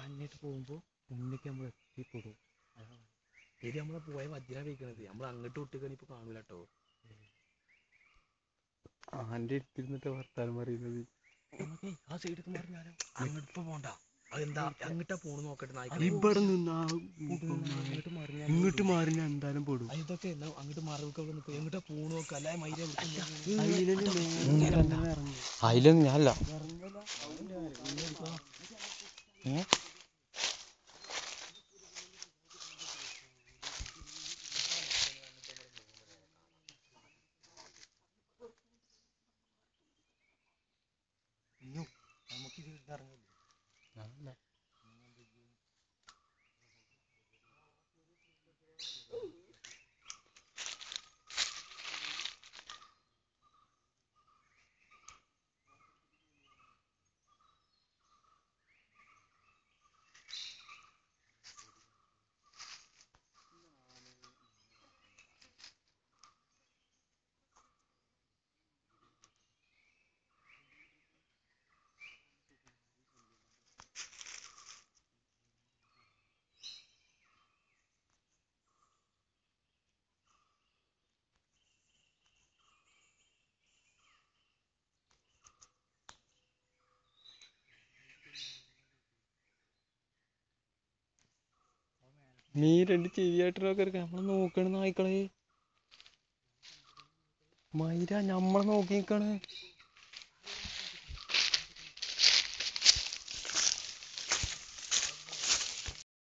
അഞ്ഞിട്ട് പോകുമ്പോൾ മുന്നേക്ക് നമ്മൾ എത്തിപ്പെടും. ശരി, നമ്മളെ പോയ വജ്ര വയ്ക്കണത് നമ്മൾ അങ്ങോട്ട് വിട്ടുകണി ഇപ്പോൾ കാണൂല കേട്ടോ. ആൻ്റെ എടുത്തിരുന്നിട്ട് വർത്താനം പറയുന്നത്. നമുക്ക് ആ സൈഡിൽ പറഞ്ഞാലോ, അങ്ങോട്ട് ഇപ്പോൾ പോണ്ട. അതെന്താ അങ്ങോട്ടാ പോണ് നോക്കട്ടെ. ഇവിടെ നിന്നാ ഇങ്ങോട്ട് മാറി എന്തായാലും പെടും. ഇതൊക്കെ അങ്ങോട്ട് മറവൊക്കെ എങ്ങോട്ടാ പോണ് നോക്കുക. അല്ലാതെ മൈര അതിലൊന്നും ഞാനല്ല. നമുക്ക് ഇറങ്ങില്ല. നീ രണ്ട് ചെവിയായിട്ടൊക്കെ നമ്മളെ നോക്കണ നായ്ക്കളെ. മൈര നമ്മളെ നോക്കി നിക്കാണ്.